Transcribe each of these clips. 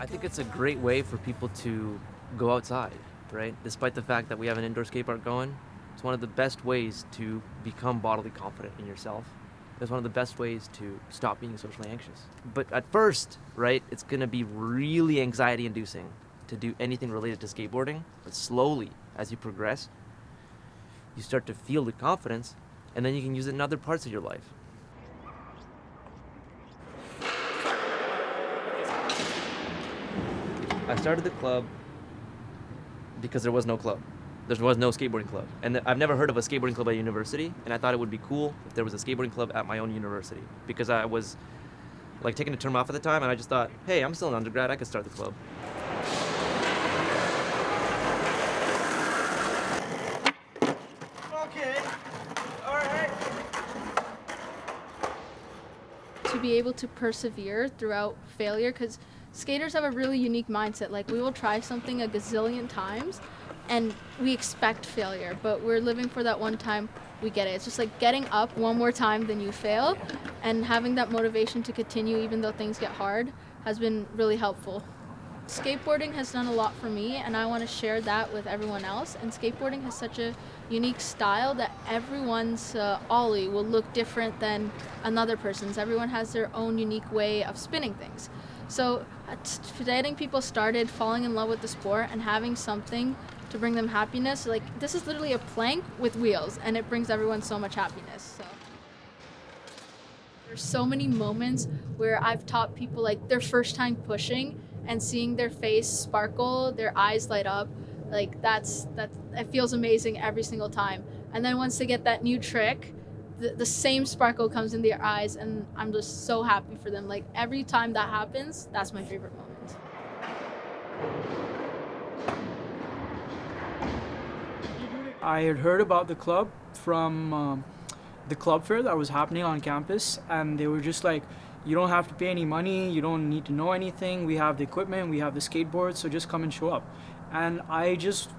I think it's a great way for people to go outside, right? Despite the fact that we have an indoor skate park going, it's one of the best ways to become bodily confident in yourself. It's one of the best ways to stop being socially anxious. But at first, right, it's gonna be really anxiety inducing to do anything related to skateboarding. But slowly, as you progress, you start to feel the confidence, and then you can use it in other parts of your life. I started the club because there was no club. There was no skateboarding club. And I've never heard of a skateboarding club at university, and I thought it would be cool if there was a skateboarding club at my own university. Because I was like taking a term off at the time, and I just thought, hey, I'm still an undergrad, I could start the club. Okay, all right. To be able to persevere throughout failure, because skaters have a really unique mindset. Like, we will try something a gazillion times and we expect failure, but we're living for that one time we get it. It's just like getting up one more time than you fail, and having that motivation to continue even though things get hard has been really helpful. Skateboarding has done a lot for me, and I want to share that with everyone else. And skateboarding has such a unique style that everyone's ollie will look different than another person's. Everyone has their own unique way of spinning things. So getting people started falling in love with the sport and having something to bring them happiness, like, this is literally a plank with wheels, and it brings everyone so much happiness. So there's so many moments where I've taught people, like, their first time pushing and seeing their face sparkle, their eyes light up, like, that it feels amazing every single time. And then once they get that new trick, the same sparkle comes in their eyes, and I'm just so happy for them. Like, every time that happens, that's my favorite moment. I had heard about the club from the club fair that was happening on campus, and they were just like, you don't have to pay any money, you don't need to know anything, we have the equipment, we have the skateboards, so just come and show up. And I just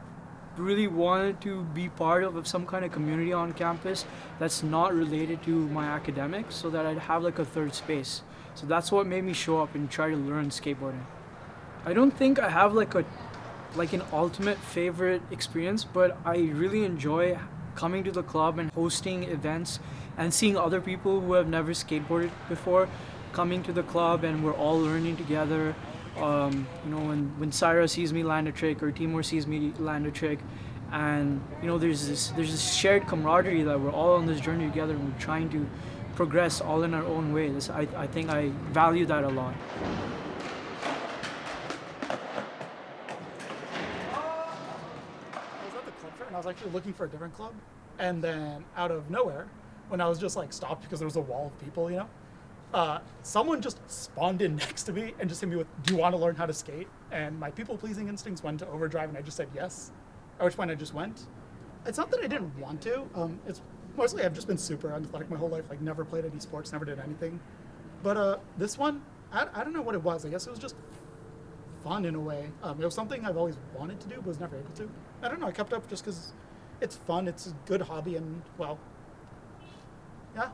really wanted to be part of some kind of community on campus that's not related to my academics, so that I'd have like a third space. So that's what made me show up and try to learn skateboarding. I don't think I have like an ultimate favorite experience, but I really enjoy coming to the club and hosting events and seeing other people who have never skateboarded before coming to the club, and we're all learning together. When Saira sees me land a trick, or Timur sees me land a trick, and there's this shared camaraderie that we're all on this journey together, and we're trying to progress all in our own way. I think I value that a lot. And I was actually looking for a different club, and then out of nowhere, when I was just like stopped because there was a wall of people, someone just spawned in next to me and just hit me with, "Do you want to learn how to skate?" And my people-pleasing instincts went to overdrive, and I just said yes. At which point I just went. It's not that I didn't want to. It's mostly I've just been super athletic my whole life. Like, never played any sports, never did anything. But this one, I don't know what it was. I guess it was just fun in a way. It was something I've always wanted to do, but was never able to. I don't know. I kept up just because it's fun. It's a good hobby, and well, yeah,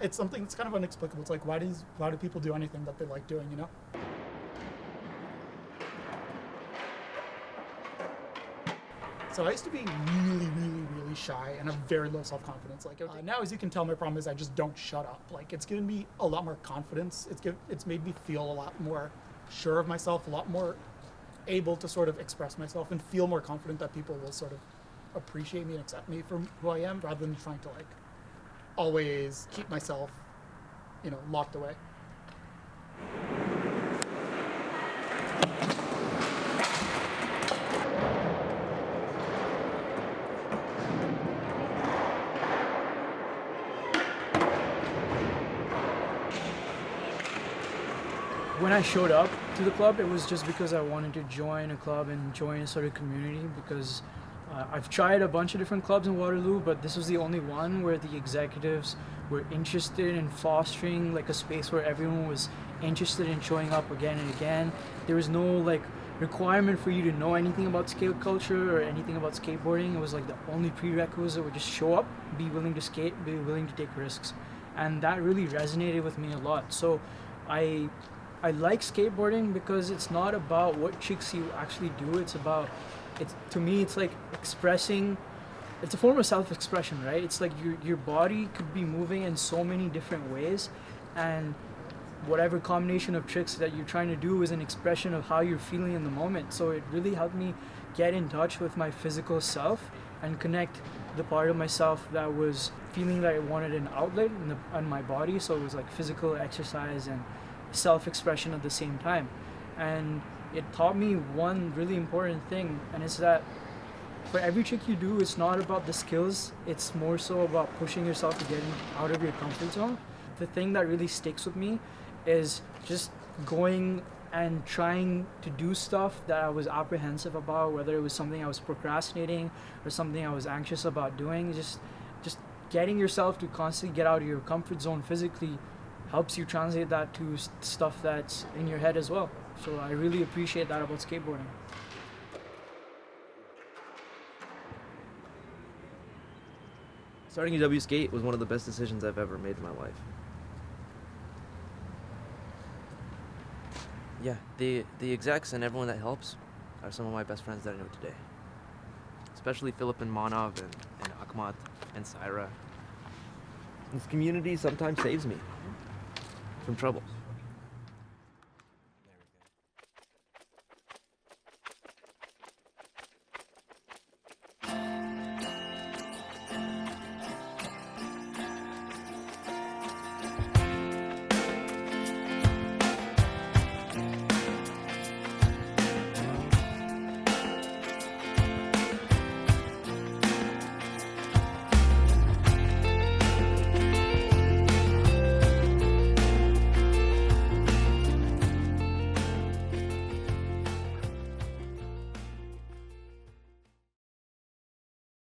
it's something that's kind of inexplicable. It's like, why do people do anything that they like doing? So I used to be really, really, really shy and have very low self-confidence. Like, now, as you can tell, my problem is I just don't shut up. Like, it's given me a lot more confidence. It's made me feel a lot more sure of myself, a lot more able to sort of express myself and feel more confident that people will sort of appreciate me and accept me for who I am, rather than trying to like always keep myself, locked away. When I showed up to the club, it was just because I wanted to join a club and join a sort of community, because I've tried a bunch of different clubs in Waterloo, but this was the only one where the executives were interested in fostering like a space where everyone was interested in showing up again and again. There was no like requirement for you to know anything about skate culture or anything about skateboarding. It was like the only prerequisite would just show up, be willing to skate, be willing to take risks. And that really resonated with me a lot. So I I like skateboarding because it's not about what tricks you actually do. To me, it's like expressing. It's a form of self-expression, right? It's like your body could be moving in so many different ways, and whatever combination of tricks that you're trying to do is an expression of how you're feeling in the moment. So it really helped me get in touch with my physical self and connect the part of myself that was feeling like I wanted an outlet in my body. So it was like physical exercise and self-expression at the same time. And it taught me one really important thing, and it's that for every trick you do, it's not about the skills, it's more so about pushing yourself to get out of your comfort zone. The thing that really sticks with me is just going and trying to do stuff that I was apprehensive about, whether it was something I was procrastinating or something I was anxious about doing. Just getting yourself to constantly get out of your comfort zone physically helps you translate that to stuff that's in your head as well. So I really appreciate that about skateboarding. Starting UW Skate was one of the best decisions I've ever made in my life. Yeah, the execs and everyone that helps are some of my best friends that I know today. Especially Philip and Manav and Ahmad and Saira. This community sometimes saves me from trouble.